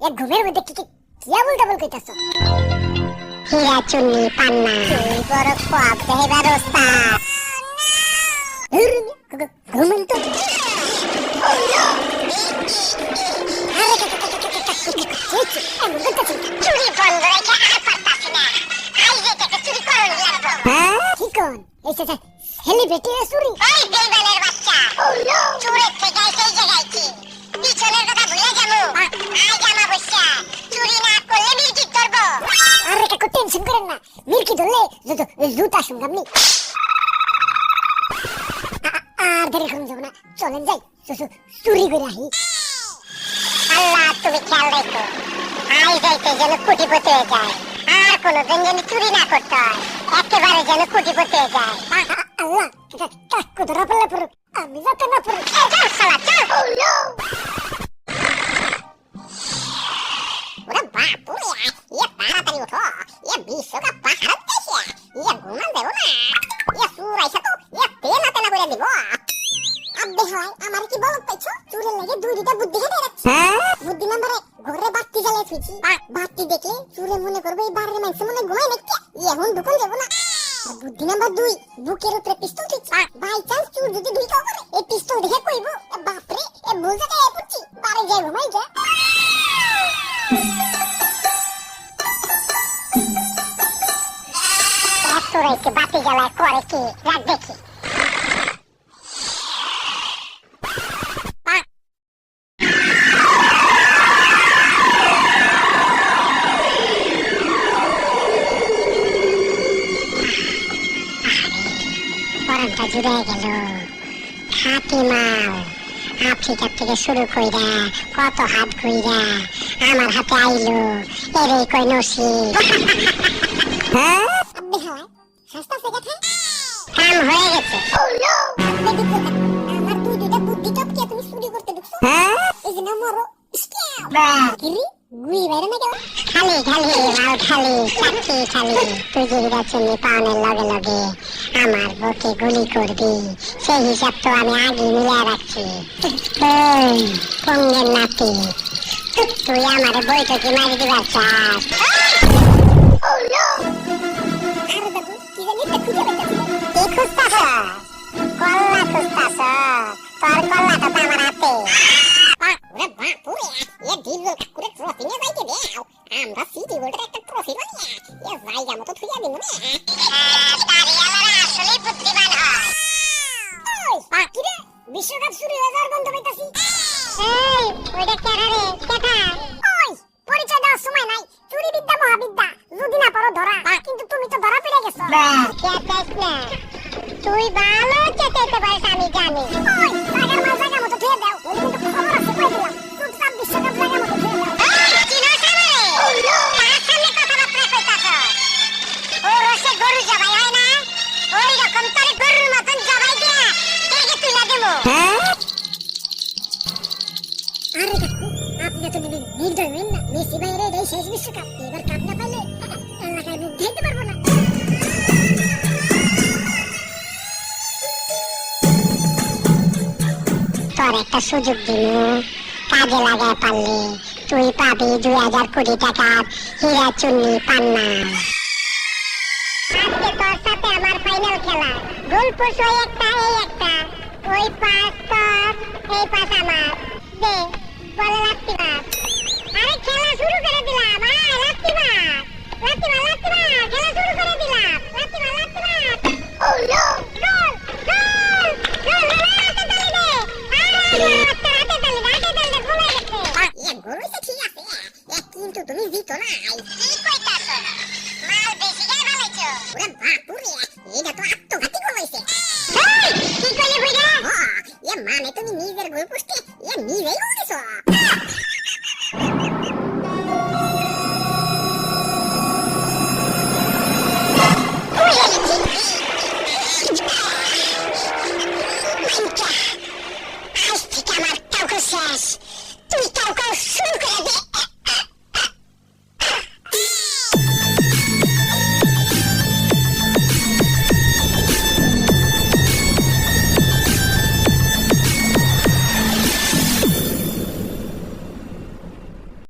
এক ঘুমের মধ্যে কি আবল তাবল কইতাছো? হীরা চুন্নি পান্না তুই বড় খোয়াব দেবার ওস্তাদ। ঘুমেন তো। চুরি বন্ধ রেখে আর পারতাছি না। আইজে থেকে চুরি করন লাগবো। হ্যাঁ কি কোন? এই সেলিব্রিটি চুরি? ওই বেইমানের বাচ্চা। চুরের থেকে সেই জায়গায় কি? পিছনের কথা ভুলে যাবো। আজ আমা বসা চুরি না করলে মির্কি ধরবো। আরে কাকু টেনশন করেন না, মির্কি ধরলে জুতা শুনগামনি। আর দেরি করুন যাব না, চলেন যাই চুরি করে আহি। আল্লাহ তুমি খেয়াল রাখো, আই যাইতে যেন কোটিপতি হয়ে যায়, আর কোনোদিন যেন চুরি না করতে হয়, একেবারে যেন কোটিপতি হয়ে যায়। আল্লাহ কাকু ধরা পড়লে পড়ুক, আমি যাতে না পড়ুক। চল শালা চল। ওরে বাপুরে, তাড়াতাড়ি ওঠো, বিশ্বকাপ পাহাড় দেখে ঘুমান দেবো না, সুর আইসা তো তেলা তেলা করে দিব। আব্বে হয় আমার কি বলত পাইছো? চুরের লাগে দুইটা বুদ্ধি হেঁটে রাখছি। বুদ্ধি নাম্বারে ঘরে বাতি জ্বালিয়ে থুইছি, বাতি দেখলে চুরে মনে করবে এই বাড়ির মানুষ মনে ঘুমায় নাকি, এখন দোকান যাবো না। বুদ্ধি নাম্বার 2, বুকের উপরে পিস্তল থুইছি, বাই চান্স চুর যদি দুই কাও করে এই পিস্তল দেখে কইব বাপরে এ ভুল জায়গায় পড়ছি, বাড়ি যাই ঘুমাই যা। এত রাইতে বাতি জ্বালায় করে কি? রাখ দেখি। পরানটা জুড়ে গেল। খাঁটি মাল আফ্রিকা থেকে শুরু কইরা কত হাত ঘুইরা আমার হাতে আইলো, এরই কই নসিব। হ্যাঁ আব্বে হয় হাসতা সেটা কাম হয়ে গেছে। আমার দুইটা বুদ্ধি টপকে তুমি চুরি করতে ঢুকছো। এই যে না মরো কিরি গুই বাইরে না কেউ খালি খালি মাল খালি সাক্ষী খালি। তুই যে হীরা চুন্নি পাওনের লগে লগে আমার বুকে গুলি করবি, সেই হিসাব তো আমি আগে মিলিয়ে রাখছি। পঙ্গের নাতি, তুই আমার বইটাকে মারি দিবার চাস? আরে বাবু কি জানি একটা খুঁজে পাইতাছি। কি খুঁজতাছ? কল্লা খুঁজতাছ? তোর কল্লাটা তো আমার হাতে। ওরে বাপুরে, এ ডিজেল ঠাকুরের ট্রফি নিয়ে যাইতে দেও, আমরা সিটি গোল্ডের একটা ট্রফি বানিয়ে এ জায়গা মতো থুইয়া দিব না। তারিয়ালারা আসলেই বুদ্ধিমান হয়। ওই কি রে বিশ্বকাপ শুরু হয়ে যাওয়ার গন্ধ পাইতাছি। এই ওইটা কেডা রে? কেডা? ওই পরিচয় দেওয়ার সময় নাই, চুরি বিদ্যা মহাবিদ্যা, যদি না পারো ধরা, কিন্তু তুমি তো ধরা পড়ে গেছো। চেতাস না, তুই ভালো চেতাইতে পারিস আমি জানি। ওই জায়গার মাল জায়গা মতো ধুয়ে দাও, ওই কিন্তু খবর আছে কই দিলাম, চুপচাপ বিশ্বকাপ জায়গা মতো ধুয়ে দাও। চিনোস আমারে? কার সামনে কথাবার্তা কইতাছ? ও রসে গরু জবাই হয় না, ওই রকম তোর গরুর মতন জবাই দিয়া কেগে তুইলা দেবো। আরে কাকু আপনি তো নির্দয় হইন না, মেসি বাইরে এটাই শেষ বিশ্বকাপ, এবার কাপ না পাইলে এলাকায় মুখ দেখতে পারবো না। তোর একটা সুযোগ দিমু, কাজে লাগায় পারলে তুই পাবি 2000 কোটি টাকার হীরা চুন্নি পান্না। আজকে তোর সাথে আমার ফাইনাল খেলা, গোল পোস্ট ওই একটা এই একটা, ওই পাস তোর এই পাস আমার, দে বলে লাত্তি মার। আরে খেলা শুরু করে দিলাম, আয় লাত্তি মার, লাত্তি মার, লাত্তি মার, খেলা শুরু করে দিলাম, লাত্তি মার, লাত্তি মার। ও নো, গোল গোল গোল, হাতে তালি দে, আরে হাতে তালি দে, হাতে তালি দে, গোল হয়ে গেছে। এ গোল হইছে ঠিক আছে, কিন্তু তুমি জিতো না। কি কইতাছ? মাল বেশি গায় বানাইছো। ওরে বাপ